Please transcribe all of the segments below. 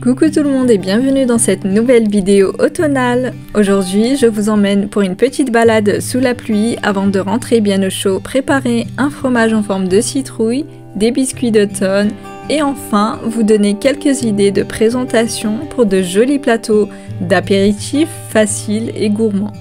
Coucou tout le monde et bienvenue dans cette nouvelle vidéo automnale. Aujourd'hui, je vous emmène pour une petite balade sous la pluie avant de rentrer bien au chaud, préparer un fromage en forme de citrouille, des biscuits d'automne et enfin vous donner quelques idées de présentation pour de jolis plateaux d'apéritifs faciles et gourmands.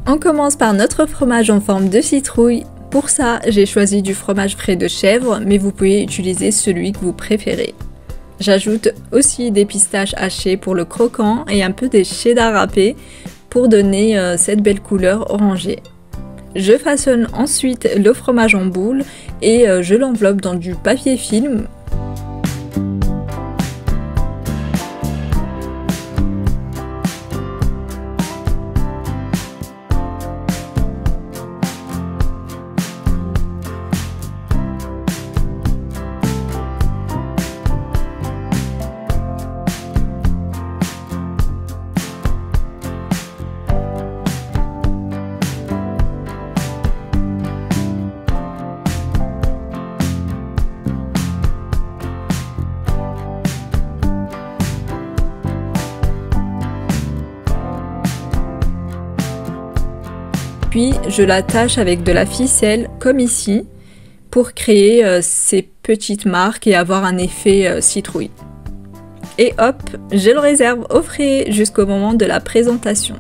On commence par notre fromage en forme de citrouille. Pour ça, j'ai choisi du fromage frais de chèvre, mais vous pouvez utiliser celui que vous préférez. J'ajoute aussi des pistaches hachées pour le croquant et un peu de cheddar râpé pour donner cette belle couleur orangée. Je façonne ensuite le fromage en boule et je l'enveloppe dans du papier film. Puis je l'attache avec de la ficelle comme ici pour créer ces petites marques et avoir un effet citrouille. Et hop, je le réserve au frais jusqu'au moment de la présentation.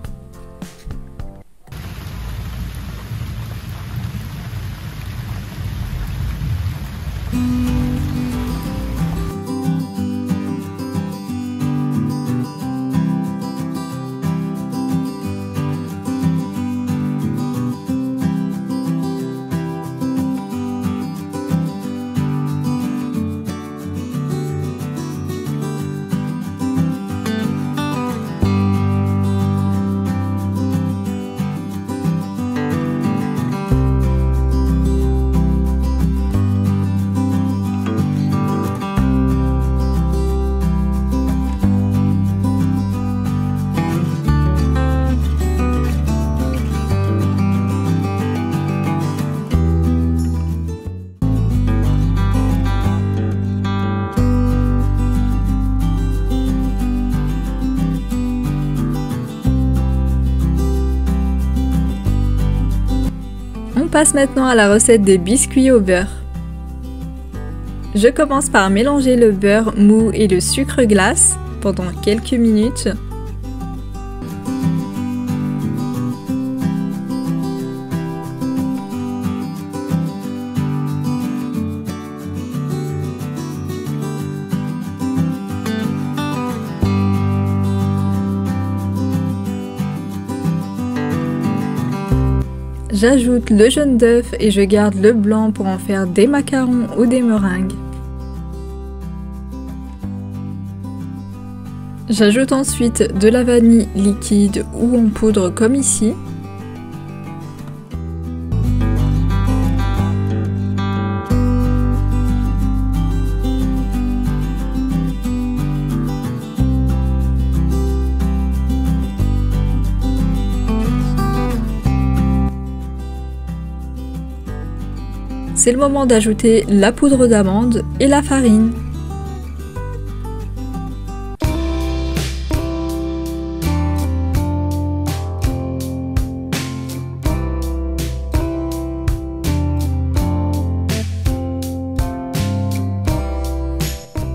passe maintenant à la recette des biscuits au beurre. Je commence par mélanger le beurre mou et le sucre glace pendant quelques minutes. J'ajoute le jaune d'œuf et je garde le blanc pour en faire des macarons ou des meringues. J'ajoute ensuite de la vanille liquide ou en poudre comme ici. C'est le moment d'ajouter la poudre d'amande et la farine.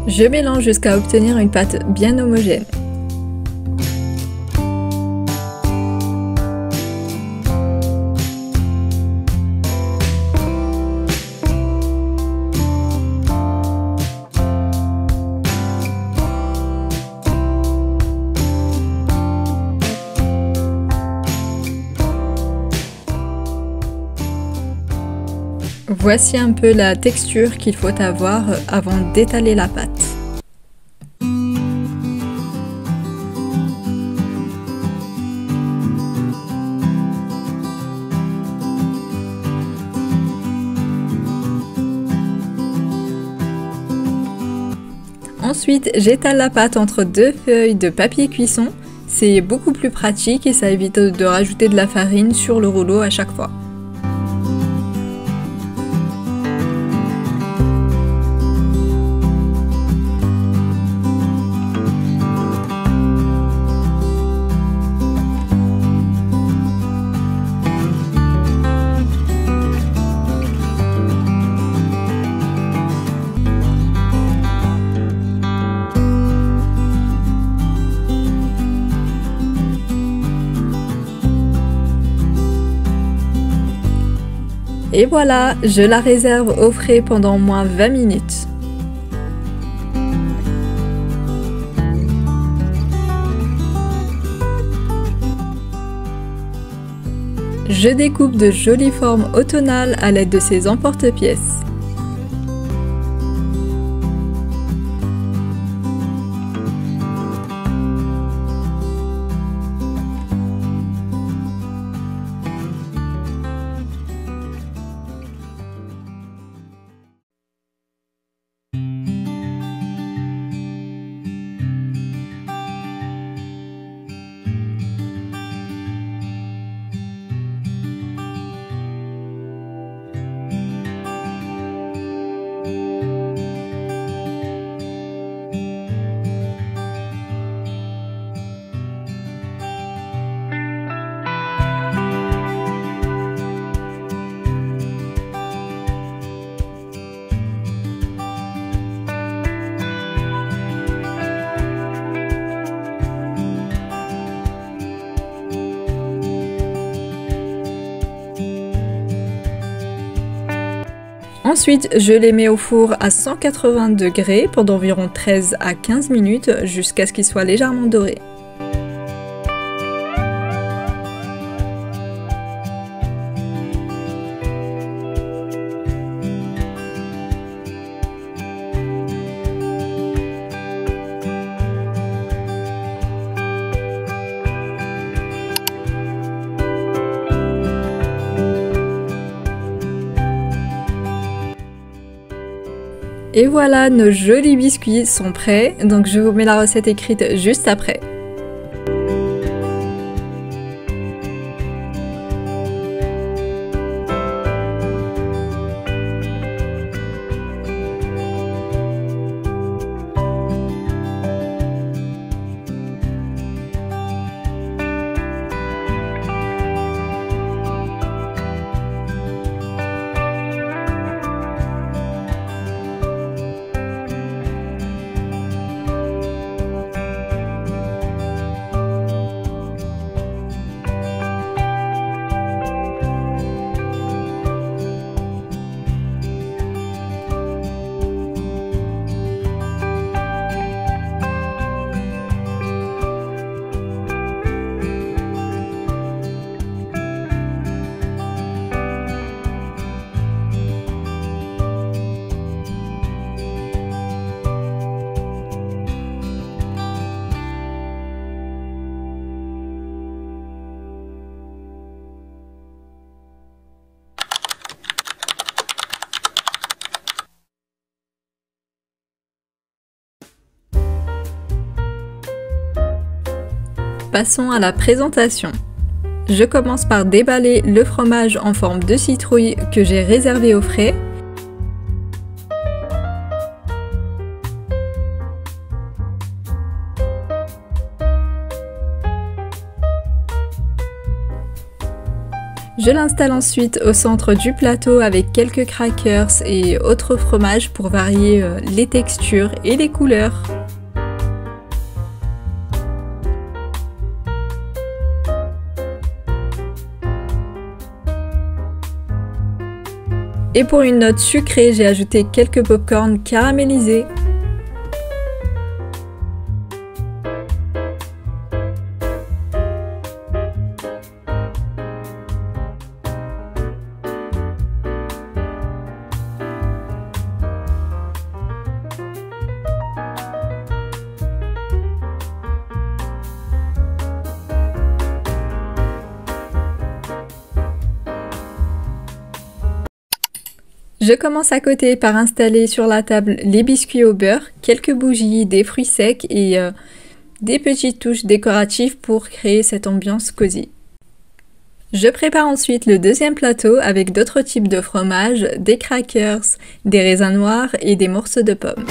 Je mélange jusqu'à obtenir une pâte bien homogène. Voici un peu la texture qu'il faut avoir avant d'étaler la pâte. Ensuite, j'étale la pâte entre deux feuilles de papier cuisson. C'est beaucoup plus pratique et ça évite de rajouter de la farine sur le rouleau à chaque fois. Et voilà, je la réserve au frais pendant au moins 20 minutes. Je découpe de jolies formes automnales à l'aide de ces emporte-pièces. Ensuite, je les mets au four à 180 degrés pendant environ 13 à 15 minutes jusqu'à ce qu'ils soient légèrement dorés. Et voilà, nos jolis biscuits sont prêts, donc je vous mets la recette écrite juste après. Passons à la présentation. Je commence par déballer le fromage en forme de citrouille que j'ai réservé au frais. Je l'installe ensuite au centre du plateau avec quelques crackers et autres fromages pour varier les textures et les couleurs. Et pour une note sucrée, j'ai ajouté quelques pop-corn caramélisés. Je commence à côté par installer sur la table les biscuits au beurre, quelques bougies, des fruits secs et des petites touches décoratives pour créer cette ambiance cosy. Je prépare ensuite le deuxième plateau avec d'autres types de fromages, des crackers, des raisins noirs et des morceaux de pommes.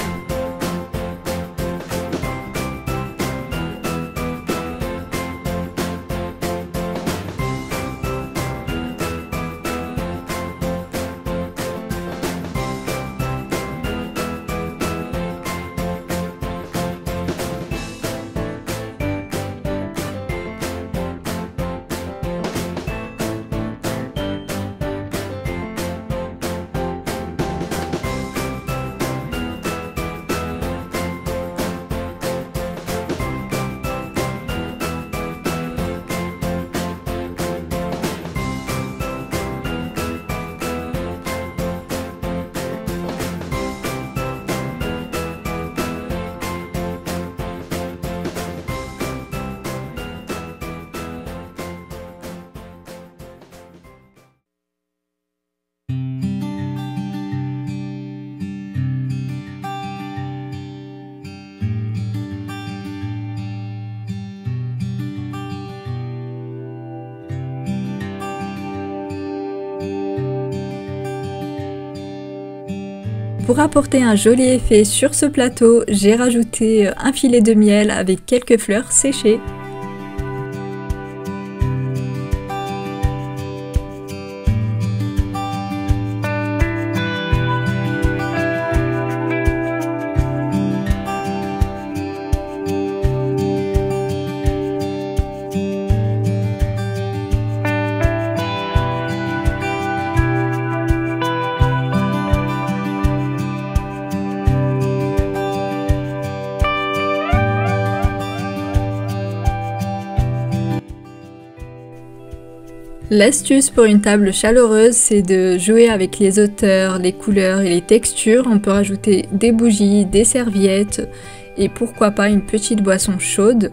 Pour apporter un joli effet sur ce plateau, j'ai rajouté un filet de miel avec quelques fleurs séchées. L'astuce pour une table chaleureuse, c'est de jouer avec les hauteurs, les couleurs et les textures. On peut rajouter des bougies, des serviettes et pourquoi pas une petite boisson chaude.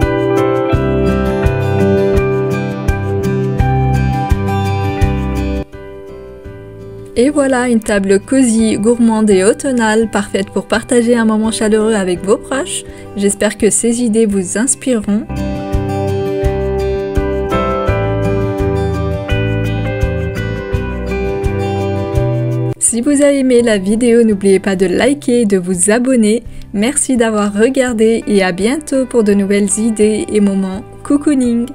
Et voilà une table cosy, gourmande et automnale, parfaite pour partager un moment chaleureux avec vos proches. J'espère que ces idées vous inspireront. Si vous avez aimé la vidéo, n'oubliez pas de liker et de vous abonner. Merci d'avoir regardé et à bientôt pour de nouvelles idées et moments cocooning.